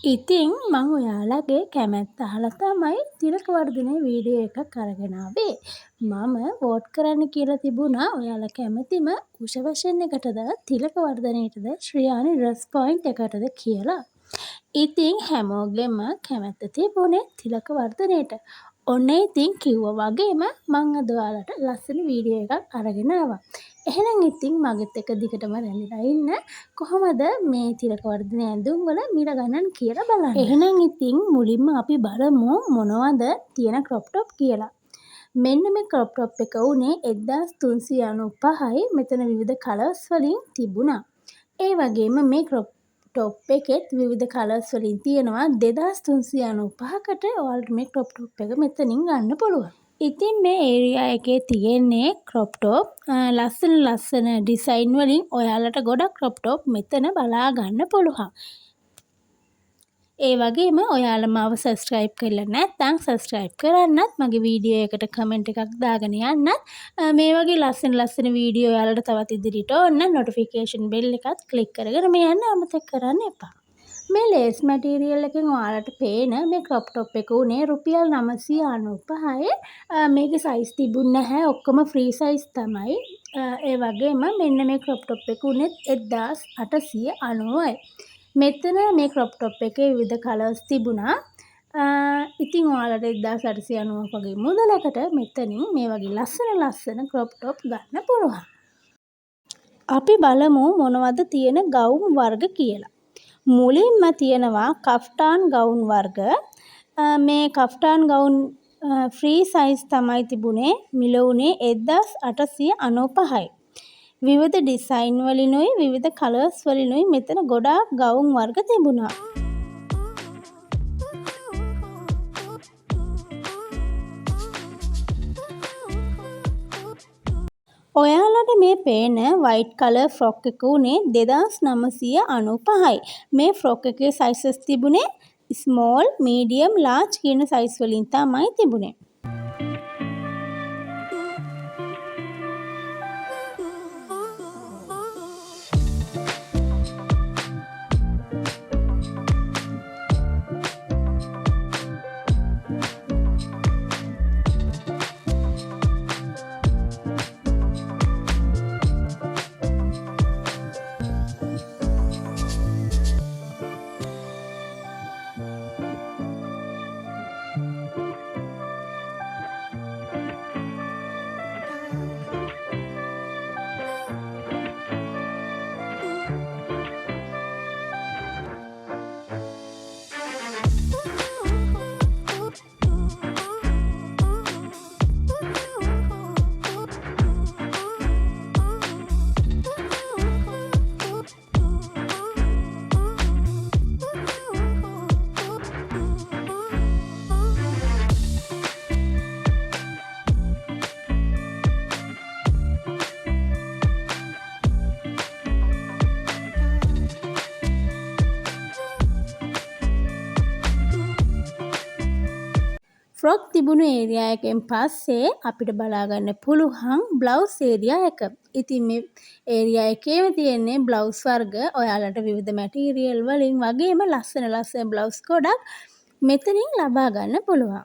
ඉතින් මම ඔයාලගේ කැමැත්ත අහලා තමයි තිලක වර්ධනේ වීඩියෝ එකක් අරගෙන ආවේ. මම වෝට් කරන්න කියලා තිබුණා ඔයාලා කැමතිම උෂ එකටද තිලක වර්ධනයටද ශ්‍රියානි ඩ්‍රෙස් පොයින්ට් එකටද කියලා. ඉතින් හැමෝගෙම කැමැත්ත තිබුණේ තිලක වර්ධනයට. ඔන්න ඉතින් කිව්වා වගේම මං අද ඔයාලට ලස්සන වීඩියෝ එකක් අරගෙන ආවා. එහෙනම් ඉතින් මගෙත් එක දිගටම රැඳිලා ඉන්න. කොහොමද මේ තිලක වර්ධන ඇඳුම් වල මිල ගණන් කියලා බලන්න. එහෙනම් ඉතින් මුලින්ම අපි බලමු මොනවද තියෙන ක්‍රොප් টොප් කියලා. මෙන්න මේ ක්‍රොප් টොප් එක උනේ 1395යි. මෙතන විවිධ කලර්ස් වලින් තිබුණා. ඒ වගේම මේ ක්‍රොප් টොප් එකෙත් විවිධ කලර්ස් වලින් තියෙනවා 2395කට ඔයාලට මේ ක්‍රොප් টොප් එක මෙතනින් ගන්න පුළුවන්. ඉතින් මේ ඒරියා එකේ තියෙන්නේ ක්‍රොප් টොප් ලස්සන ඩිසයින් වලින් ඔයාලට ගොඩක් ක්‍රොප් টොප් මෙතන බලා ගන්න පුළුවන්. ඒ වගේම ඔයාලා මාව සබ්ස්ක්‍රයිබ් කරලා නැත්නම් සබ්ස්ක්‍රයිබ් කරන්නත් මගේ වීඩියෝ එකට කමෙන්ට් එකක් දාගෙන යන්නත් මේ වගේ ලස්සන වීඩියෝ ඔයාලට තවත් ඉදිරියට ඕන නොටිෆිකේෂන් බෙල් එකත් ක්ලික් කරගෙන මේ යන්න අමතක කරන්න එපා. මේ ලේස් මැටීරියල් එකෙන් ඔයාලට පේන මේ ක්‍රොප් টොප් එක උනේ රුපියල් 995යි. මේකේ සයිස් තිබුණ නැහැ. ඔක්කොම ෆ්‍රී සයිස් තමයි. ඒ වගේම මෙන්න මේ ක්‍රොප් টොප් එක උනේ 1890යි. මෙතන මේ ක්‍රොප් টොප් එකේ විවිධ කලර්ස් තිබුණා. ඉතින් ඔයාලට 1890ක් වගේ මුදලකට මෙතනින් මේ වගේ ලස්සන ක්‍රොප් টොප් ගන්න පුළුවන්. අපි බලමු මොනවද තියෙන ගවුම් වර්ග කියලා. මුලින්ම තියෙනවා කෆ්ටාන් ගවුම් වර්ග. මේ කෆ්ටාන් ගවුම් ෆ්‍රී සයිස් තමයි තිබුණේ. මිල උනේ 1895යි. විවිධ ඩිසයින් වලිනුයි විවිධ කලර්ස් වලිනුයි මෙතන ගොඩාක් ගවුම් වර්ග තිබුණා. ඔයාලට මේ පේන වයිට් කලර් ෆ්‍රොක් එක උනේ 2995යි. මේ ෆ්‍රොක් එකේ සයිසස් තිබුණේ ස්මෝල්, මීඩියම්, ලාර්ජ් කියන සයිස් වලින් තමයි තිබුණේ. ෆ්‍රොක් තිබුණු ඒරියා එකෙන් පස්සේ අපිට බලා ගන්න පුළුවන් බ්ලවුස් ඒරියා එක. ඉතින් මේ ඒරියා එකේම තියෙන්නේ බ්ලවුස් වර්ග ඔයාලට විවිධ මැටීරියල් වලින් වගේම ලස්සන බ්ලවුස් ගොඩක් මෙතනින් ලබා ගන්න පුළුවන්.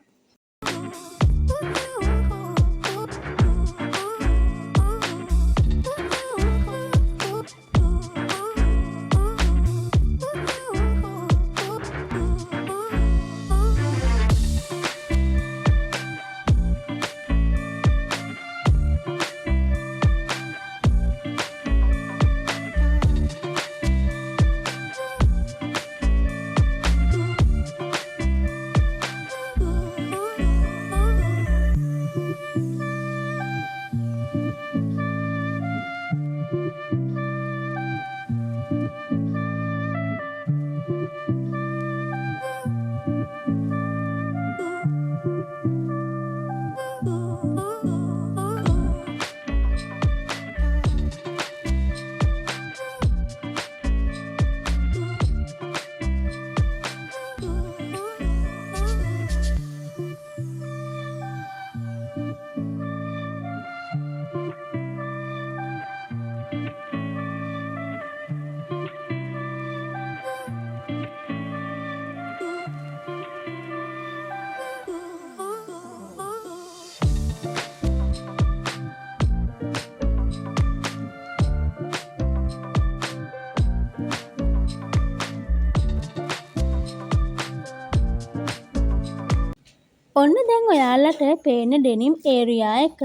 ඔන්න දැන් ඔයාලට පේන ඩෙනිම් ඒරියා එක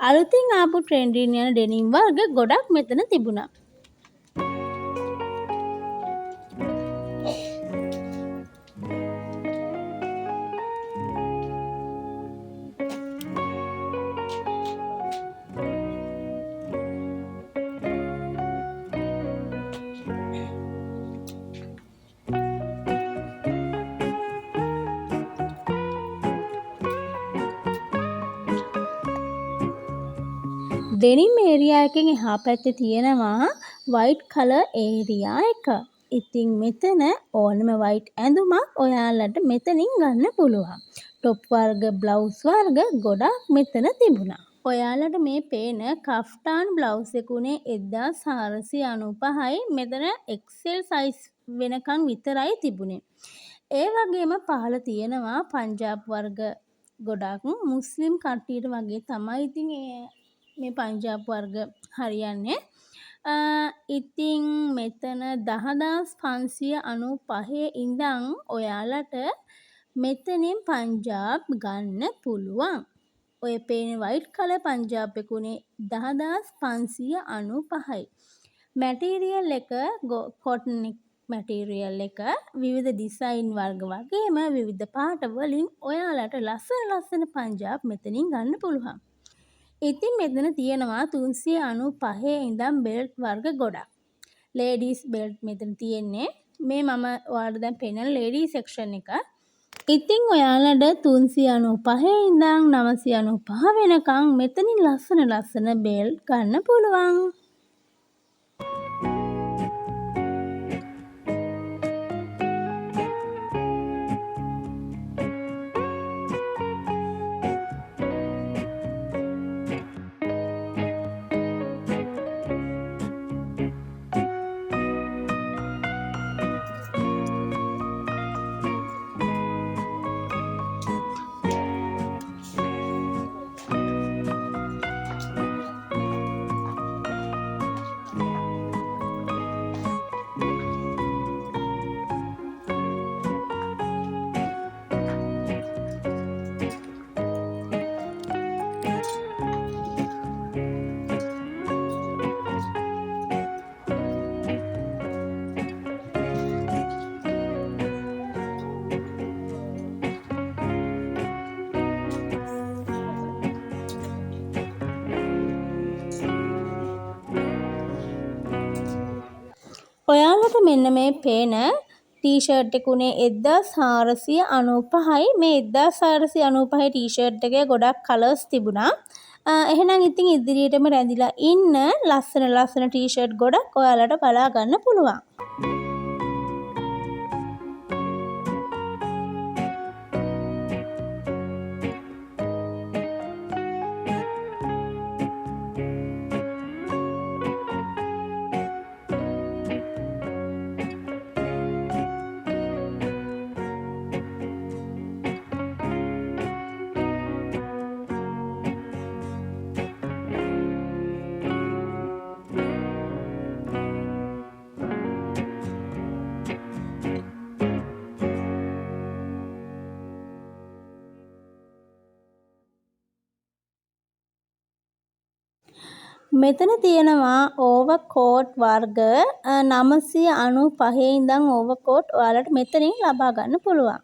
අලුතින් ආපු ට්‍රෙන්ඩින් යන ඩෙනිම් වර්ග ගොඩක් මෙතන තිබුණා. ඩෙනිම් ඒරියා එකෙන් එහා පැත්තේ තියෙනවා වයිට් කලර් ඒරියා එක. ඉතින් මෙතන ඕනම වයිට් ඇඳුමක් ඔයාලට මෙතනින් ගන්න පුළුවන්. টොප් වර්ග බ්ලවුස් වර්ග ගොඩක් මෙතන තිබුණා. ඔයාලට මේ පේන කෆ්ටාන් බ්ලවුස් එක උනේ 1495යි. මෙතන XL සයිස් වෙනකන් විතරයි තිබුණේ. ඒ වගේම පහළ තියෙනවා පංජාබ් වර්ග ගොඩක් මුස්ලිම් කට්ටියට වගේ තමයි ඉතින් මේ පංජාබ් වර්ග හරියන්නේ. ඉතින් මෙතන 10595 ඉඳන් ඔයාලට මෙතනින් පංජාබ් ගන්න පුළුවන්. ඔය පේන වයිට් කලර් පංජාබ් එක උනේ 10595යි. මැටීරියල් එක කොටන් මැටීරියල් එක විවිධ ඩිසයින් වර්ග වගේම විවිධ පාට වලින් ඔයාලට ලස්සන පංජාබ් මෙතනින් ගන්න පුළුවන්. ඉතින් මෙතන තියෙනවා 395 ඉඳන් බෙල්ට් වර්ග ගොඩක්. ලේඩීස් බෙල්ට් මෙතන තියෙන්නේ. මේ මම ඔයාලට දැන් පෙන්නන ලේඩී සෙක්ෂන් එක. ඉතින් ඔයාලට 395 ඉඳන් 995 වෙනකන් මෙතනින් ලස්සන බෙල්ට් ගන්න පුළුවන්. ඔයාලට මෙන්න මේ පේන ටී-ෂර්ට් එක උනේ 1495යි. මේ 1495 ටී-ෂර්ට් එකේ ගොඩක් කලර්ස් තිබුණා. එහෙනම් ඉතින් ඉදිරියටම රැඳිලා ඉන්න ලස්සන ටී-ෂර්ට් ගොඩක් ඔයාලට බලා ගන්න පුළුවන්. මෙතන තියෙනවා ඕවර්කෝට් වර්ග 995 ඉඳන් ඕවර්කෝට් ඔයාලට මෙතනින් ලබා ගන්න පුළුවන්.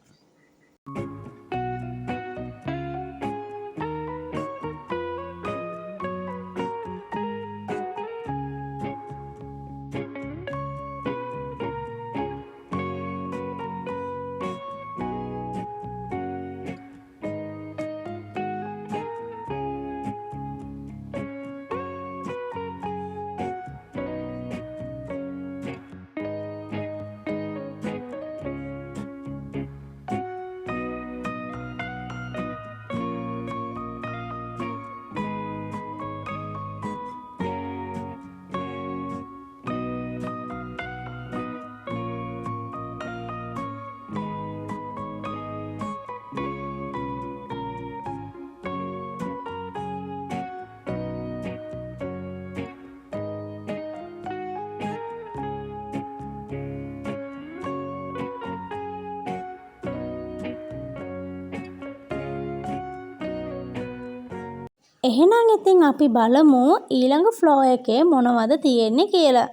එහෙනම් ඉතින් අපි බලමු ඊළඟ ෆ්ලෝ එකේ මොනවද තියෙන්නේ කියලා.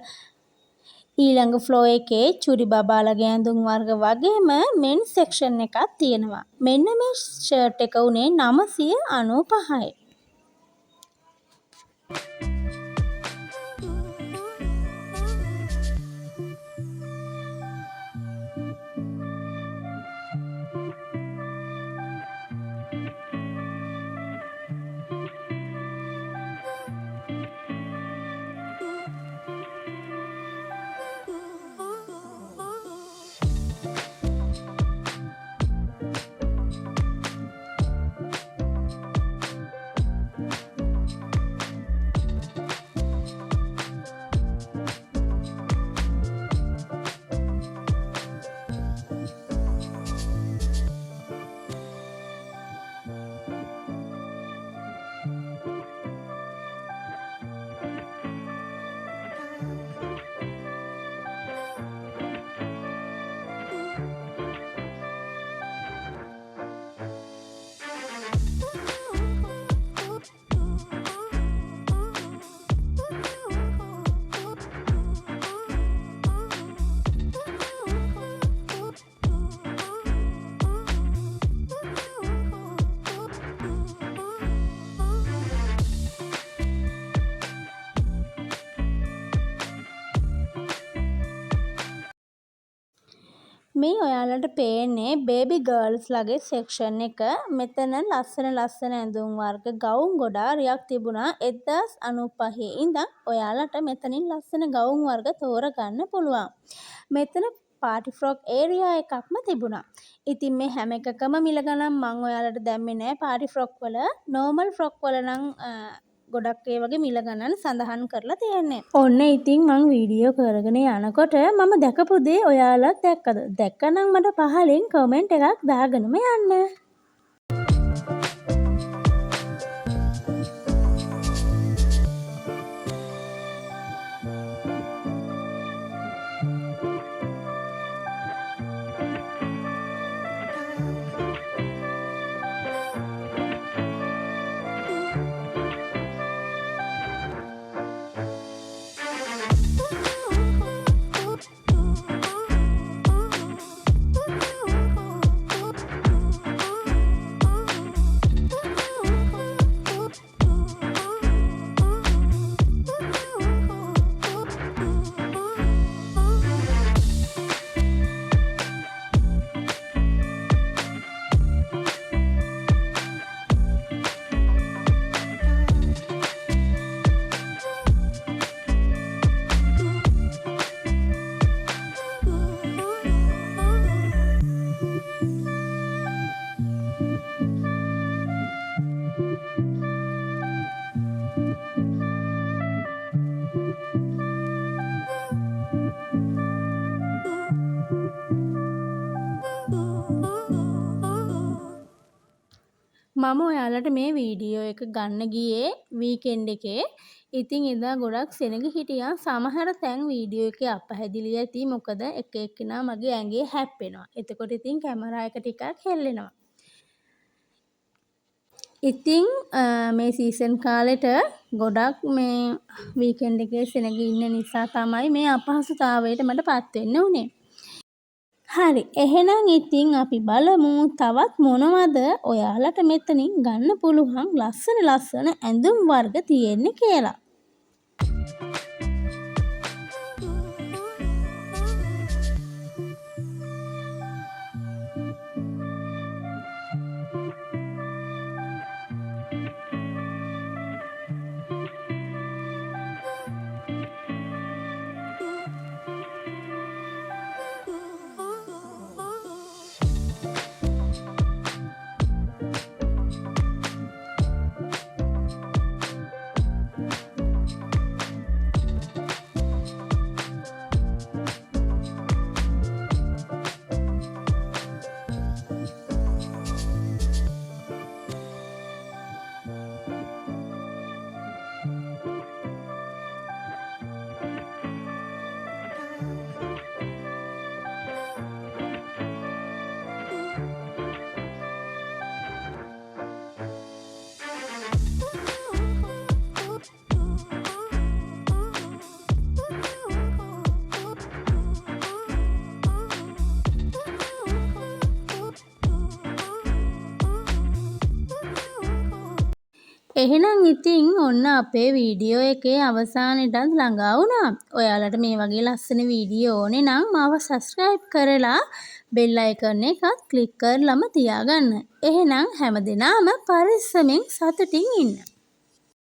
ඊළඟ ෆ්ලෝ එකේ චුරි බබාලගේ ඇඳුම් වර්ග වගේම මෙන්ස් සෙක්ෂන් එකක් තියෙනවා. මෙන්න මේ ෂර්ට් එක උනේ 995යි. මේ ඔයාලට පේන්නේ බේබි ගර්ල්ස් ලගේ සෙක්ෂන් එක. මෙතන ලස්සන ඇඳුම් වර්ග ගවුම් ගොඩාරියක් තිබුණා. 1095 ඉඳන් ඔයාලට මෙතනින් ලස්සන ගවුම් වර්ග තෝරගන්න පුළුවන්. මෙතන පාටි ෆ්‍රොක් ඒරියා එකක්ම තිබුණා. ඉතින් මේ හැම එකකම මිල ගණන් මම ඔයාලට දැම්මේ නෑ. පාටි ෆ්‍රොක් වල නෝමල් ෆ්‍රොක් වල නම් ගොඩක් ඒ වගේ මිල ගණන් සඳහන් කරලා තියෙන්නේ. ඔන්න ඉතින් මං වීඩියෝ කරගෙන යනකොට මම දැකපු දේ ඔයාලත් දැක්කද? දැක්කනම් මට පහලින් කමෙන්ට් එකක් දාගෙනම යන්න. මම ඔයාලට මේ වීඩියෝ එක ගන්න ගියේ වීකෙන්ඩ් එකේ. ඉතින් එදා ගොඩක් සෙනග හිටියා. සමහර තැන් වීඩියෝ එකේ අපහැදිලි ඇති. මොකද එක එක්කෙනා මගේ ඇඟේ හැප්පෙනවා. එතකොට ඉතින් කැමරා එක ටිකක් හෙල්ලෙනවා. ඉතින් මේ සීසන් කාලෙට ගොඩක් මේ වීකෙන්ඩ් එකේ සෙනග ඉන්න නිසා තමයි මේ අපහසුතාවයට මට පත් වෙන්න උනේ. හරි, එහෙනම් ඉතින් අපි බලමු තවත් මොනවද ඔයාලට මෙතනින් ගන්න පුළුවන් ලස්සන ඇඳුම් වර්ග තියෙන්නේ කියලා. එහෙනම් ඉතින් ඔන්න අපේ වීඩියෝ එකේ අවසානෙටත් ළඟා වුණා. ඔයාලට මේ වගේ ලස්සන වීඩියෝ ඕනේ නම් මාව සබ්ස්ක්‍රයිබ් කරලා බෙල් අයිකන් එකත් ක්ලික් කරලම තියාගන්න. එහෙනම් හැමදෙනාම පරිස්සමෙන් සතුටින් ඉන්න.